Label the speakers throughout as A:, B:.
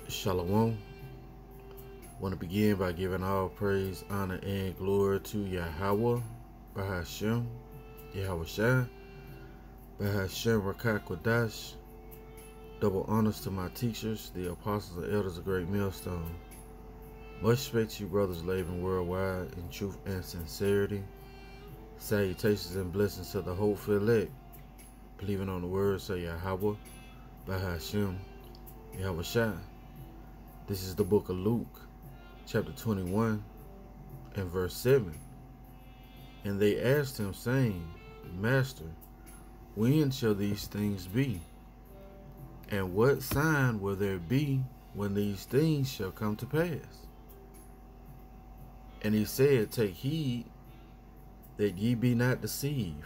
A: Shalom. Want to begin by giving all praise, honor, and glory to Yahawah Bahasham Yahawashi Bahasham Qadash. Double honors to my teachers, the apostles and elders of Great Millstone. Much respect to you brothers living worldwide in truth and sincerity. Salutations and blessings to the hopeful elect, believing on the words of Yahawah Bahasham Yahawashi. This is the book of Luke, chapter 21 and verse 7. And they asked him, saying, Master, when shall these things be? And what sign will there be when these things shall come to pass? And he said, Take heed that ye be not deceived,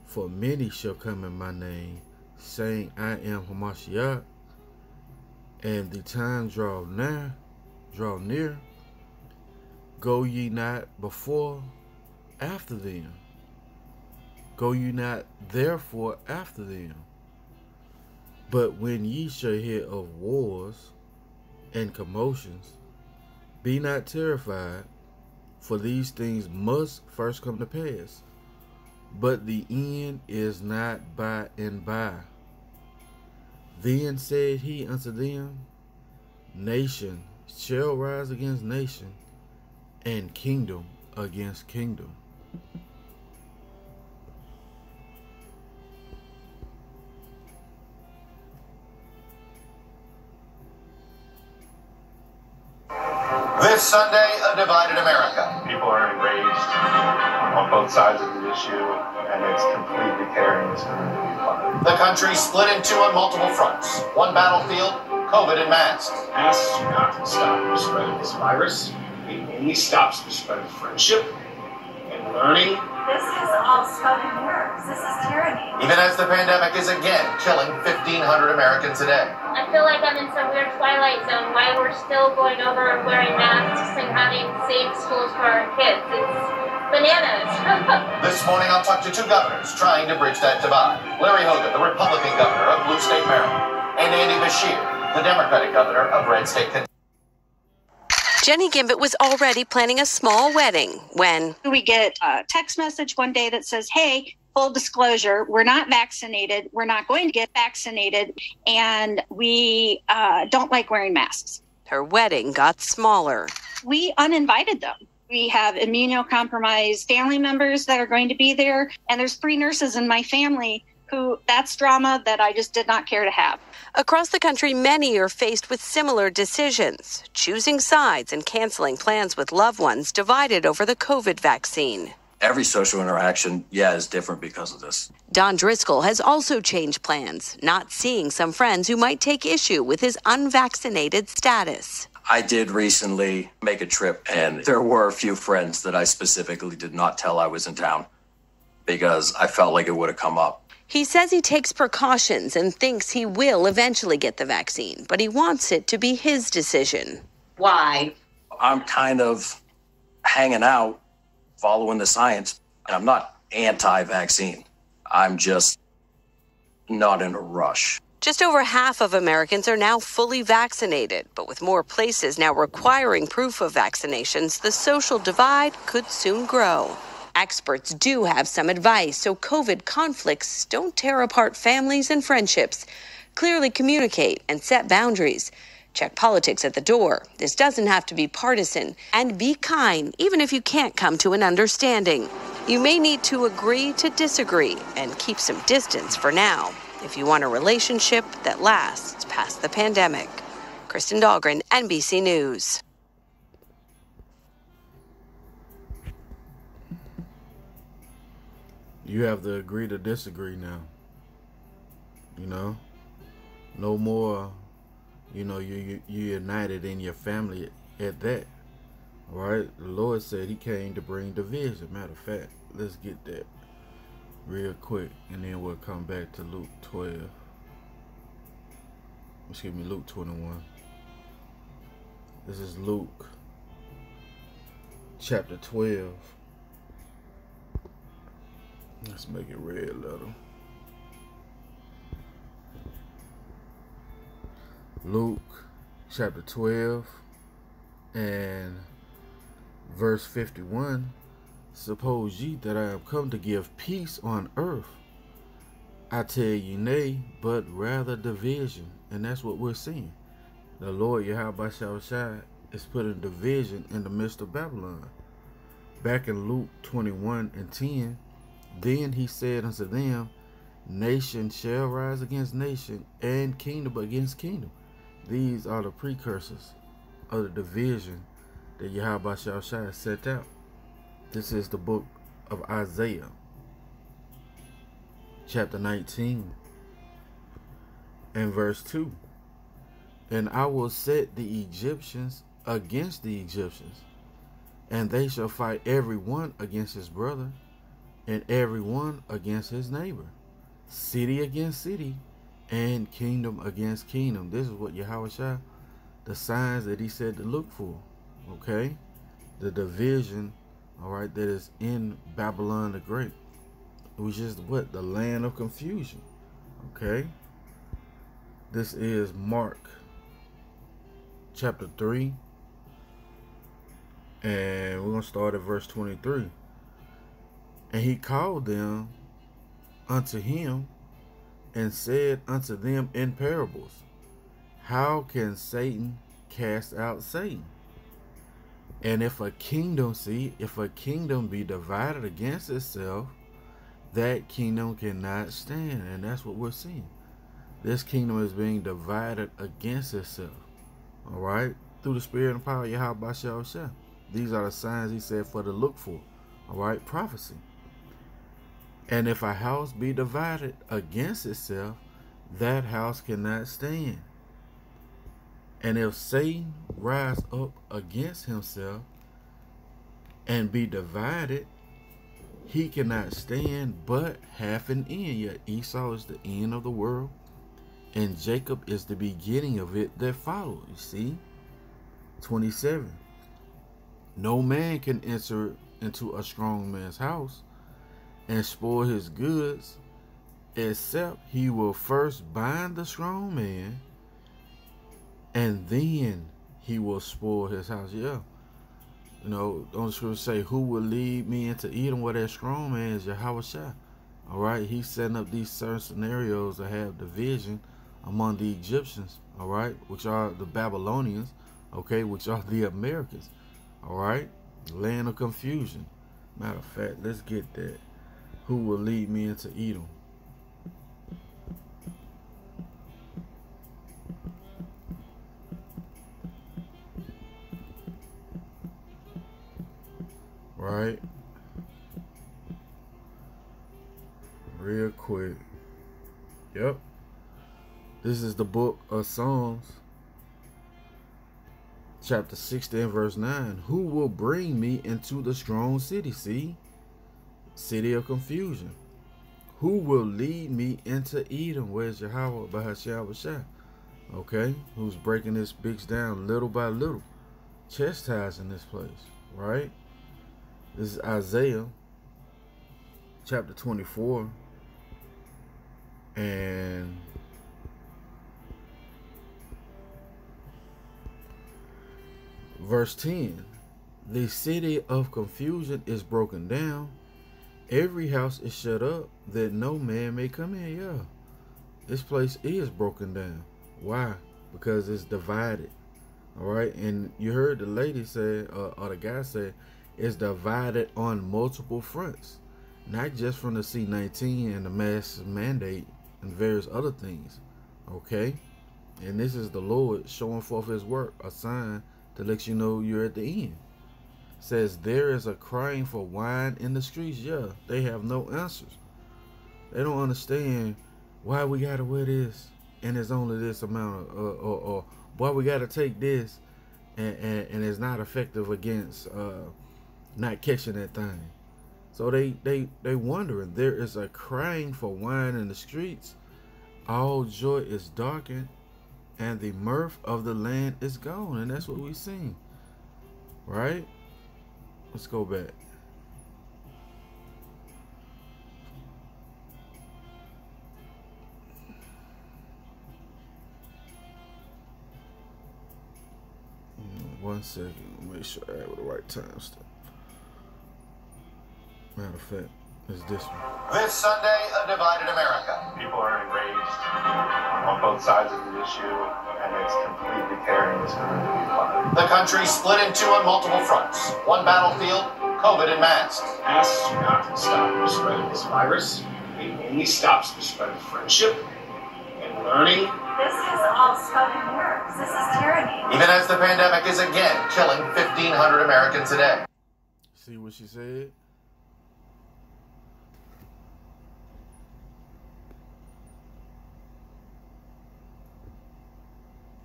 A: for many shall come in my name, saying, I am Hamashiach, and the time draw near. Go ye not before, after them. Go ye not therefore after them. But when ye shall hear of wars and commotions, be not terrified, for these things must first come to pass, but the end is not by and by. Then said he unto them, Nation shall rise against nation, and kingdom against kingdom.
B: This Sunday, a divided America.
C: People are enraged on both sides of the issue, and it's completely tearing this community apart.
B: The country split in two on multiple fronts. One battlefield, COVID and masks.
D: Masks do not stop the spread of this virus. It only stops the spread of friendship and learning.
E: This is all smoke and mirrors. This is tyranny.
B: Even as the pandemic is again killing 1,500 Americans a day.
F: I feel like I'm in some weird twilight zone, why we're still going over and wearing masks and having safe schools for our kids. It's bananas.
B: This morning I'll talk to two governors trying to bridge that divide. Larry Hogan, the Republican governor of Blue State, Maryland, and Andy Beshear, the Democratic governor of Red State, Kentucky.
G: Jenny Gimbit was already planning a small wedding when
H: we get a text message one day that says, hey, full disclosure, we're not vaccinated. We're not going to get vaccinated. And we don't like wearing masks.
G: Her wedding got smaller.
H: We uninvited them. We have immunocompromised family members that are going to be there. And there's 3 nurses in my family who that's drama that I just did not care to have.
G: Across the country, many are faced with similar decisions, choosing sides and canceling plans with loved ones divided over the COVID vaccine.
I: Every social interaction, is different because of this.
G: Don Driscoll has also changed plans, not seeing some friends who might take issue with his unvaccinated status.
I: I did recently make a trip, and there were a few friends that I specifically did not tell I was in town because I felt like it would have come up.
G: He says he takes precautions and thinks he will eventually get the vaccine, but he wants it to be his decision.
E: Why?
I: I'm kind of hanging out, following the science, and I'm not anti-vaccine. I'm just not in a rush.
G: Just over half of Americans are now fully vaccinated, but with more places now requiring proof of vaccinations, the social divide could soon grow. Experts do have some advice so COVID conflicts don't tear apart families and friendships. Clearly communicate and set boundaries. Check politics at the door. This doesn't have to be partisan. And be kind, even if you can't come to an understanding. You may need to agree to disagree and keep some distance for now, if you want a relationship that lasts past the pandemic. Kristen Dahlgren, NBC News.
A: You have to agree to disagree now. No more, you united in your family at that. All right? The Lord said he came to bring division. Matter of fact, let's get that real quick, and then we'll come back to Luke 12. Luke 21. This is Luke chapter 12. Let's make it red letter. Luke chapter 12 and verse 51. Suppose ye that I am come to give peace on earth? I tell you nay, but rather division. And that's what we're seeing. The Lord Yahawah Bahasham Yahawashi is putting division in the midst of Babylon. Back in Luke 21 and 10, then he said unto them, nation shall rise against nation, and kingdom against kingdom. These are the precursors of the division that Yahawah Bahasham Yahawashi set out. This is the book of Isaiah, chapter 19 and verse 2. And I will set the Egyptians against the Egyptians, and they shall fight every one against his brother, and every one against his neighbor, city against city, and kingdom against kingdom. This is what Yahawashi, the signs that he said to look for. Okay? The division, all right, that is in Babylon the Great, which is what? The land of confusion. Okay? This is Mark chapter 3, and we're going to start at verse 23. And he called them unto him, and said unto them in parables, how can Satan cast out Satan? And if a kingdom, if a kingdom be divided against itself, that kingdom cannot stand. And that's what we're seeing. This kingdom is being divided against itself. All right? Through the spirit and power of Yahawah Bahasham Yahawashi. These are the signs he said for to look for. All right? Prophecy. And if a house be divided against itself, that house cannot stand. And if Satan rise up against himself and be divided, he cannot stand but half an end. Yet Esau is the end of the world, and Jacob is the beginning of it that follows. You see? 27. No man can enter into a strong man's house and spoil his goods, except he will first bind the strong man, and then he will spoil his house. Yeah. You know, don't the scripture say, who will lead me into Edom? Where that strong man is Yahawashi. All right. He's setting up these certain scenarios to have division among the Egyptians. All right. Which are the Babylonians. Okay. Which are the Americans. All right. Land of confusion. Matter of fact, let's get that. Who will lead me into Edom? Right? Real quick. Yep. This is the book of Psalms, chapter 60 and verse 9. Who will bring me into the strong city? See? City of confusion. Who will lead me into Edom? Where's Yahawah Bahasham Yahawashi? Okay, who's breaking this bitch down little by little, chastising this place, right? This is Isaiah chapter 24 and verse 10. The city of confusion is broken down. Every house is shut up, that no man may come in. Yeah, this place is broken down. Why? Because it's divided. All right, and you heard the lady say, or the guy say, it's divided on multiple fronts, not just from the C-19 and the mass mandate and various other things. Okay, and this is the Lord showing forth his work, a sign to let you know you're at the end. Says there is a crying for wine in the streets. Yeah, they have no answers. They don't understand why we gotta wear this and it's only this amount of, or why we gotta take this and it's not effective against not catching that thing. So they wondering. There is a crying for wine in the streets. All joy is darkened, and the mirth of the land is gone. And that's what we sing, right? Let's go back. 1 second. Make sure I have the right timestamp. Matter of fact, it's this one.
B: This Sunday, a divided America.
C: People are enraged on both sides of the issue, and it's completely tearing this community apart.
B: The country split in two on multiple fronts. One battlefield, COVID and masks.
D: Masks are not going to stop the spread of this virus. It only stops the spread of friendship and learning.
E: This is all smoke and mirrors. This is tyranny.
B: Even as the pandemic is again killing 1,500 Americans a day.
A: See what she said?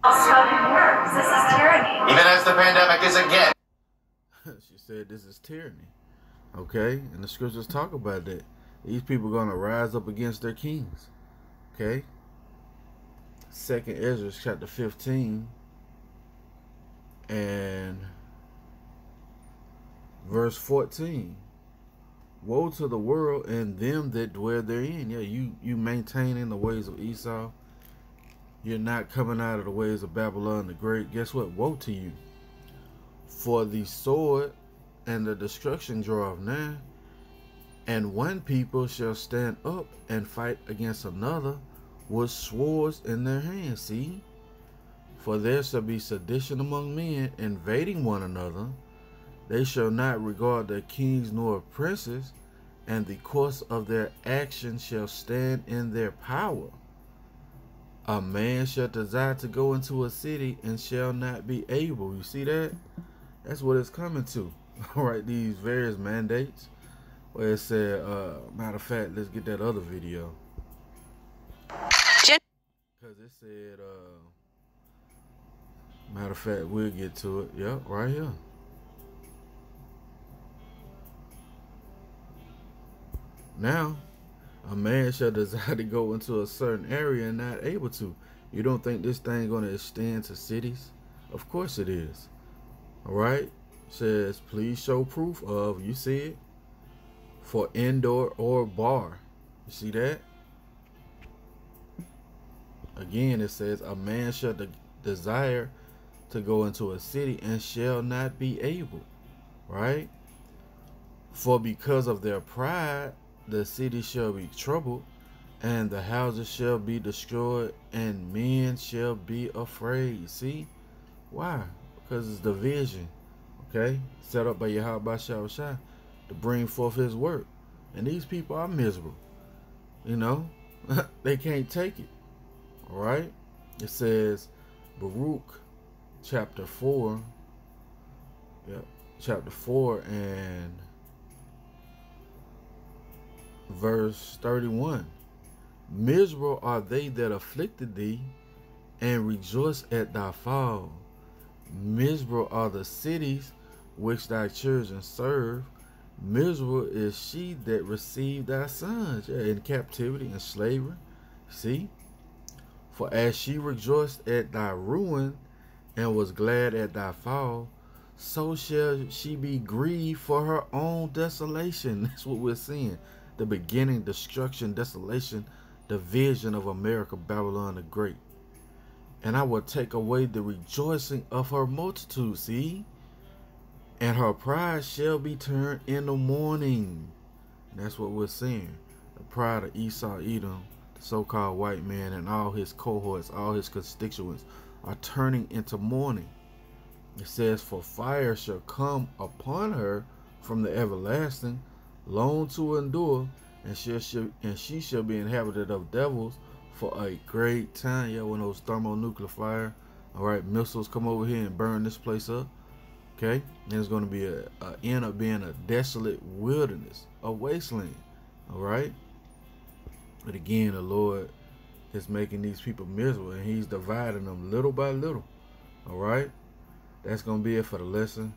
E: All smoke and mirrors. This is tyranny.
B: Even as the pandemic is again.
A: She said this is tyranny. Okay? And the scriptures talk about that. These people are going to rise up against their kings. Okay? 2nd Ezra chapter 15 and verse 14. Woe to the world and them that dwell therein. Yeah, you maintaining the ways of Esau. You're not coming out of the ways of Babylon the Great. Guess what? Woe to you. For the sword and the destruction draweth nigh, and one people shall stand up and fight against another with swords in their hands. See? For there shall be sedition among men, invading one another. They shall not regard their kings nor princes, and the course of their action shall stand in their power. A man shall desire to go into a city and shall not be able. You see that? That's what it's coming to. All right, these various mandates. Where it said, matter of fact, let's get that other video. Because it said, matter of fact, we'll get to it. Yep, right here. Now, a man shall desire to go into a certain area and not able to. You don't think this thing going to extend to cities? Of course it is. All right. Says, please show proof of, you see it, for indoor or bar. You see that? Again, it says, a man shall desire to go into a city and shall not be able. Right? For because of their pride, the city shall be troubled, and the houses shall be destroyed, and men shall be afraid. See? Why? Because it's division. Okay? Set up by Yahawah Bahasham Yahawashi to bring forth his work. And these people are miserable. You know? They can't take it. Alright? It says, Baruch chapter 4. Yep. Chapter 4 and verse 31. Miserable are they that afflicted thee, and rejoice at thy fall. Miserable are the cities which thy children serve. Miserable is she that received thy sons, in captivity and slavery. See? For as she rejoiced at thy ruin, and was glad at thy fall, so shall she be grieved for her own desolation. That's what we're seeing. The beginning, destruction, desolation, division of America, Babylon the Great. And I will take away the rejoicing of her multitude, see? And her pride shall be turned into mourning. And that's what we're seeing. The pride of Esau, Edom, the so-called white man, and all his cohorts, all his constituents are turning into mourning. It says, for fire shall come upon her from the everlasting, long to endure, and she shall be inhabited of devils for a great time. Yeah, when those thermonuclear fire, all right, missiles come over here and burn this place up. Okay, and it's going to be end up being a desolate wilderness, a wasteland. All right, but again, the Lord is making these people miserable, and He's dividing them little by little. All right, that's going to be it for the lesson.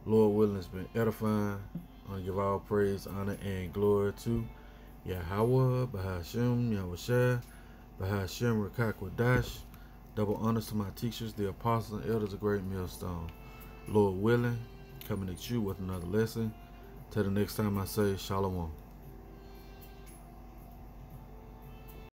A: Lord willing, it's been edifying. I want to give all praise, honor, and glory to Yahawah Bahasham Yahawashi Bahasham Qadash. Double honors to my teachers, the apostles and elders of Great Millstone. Lord willing, coming at you with another lesson. Till the next time I say, Shalom.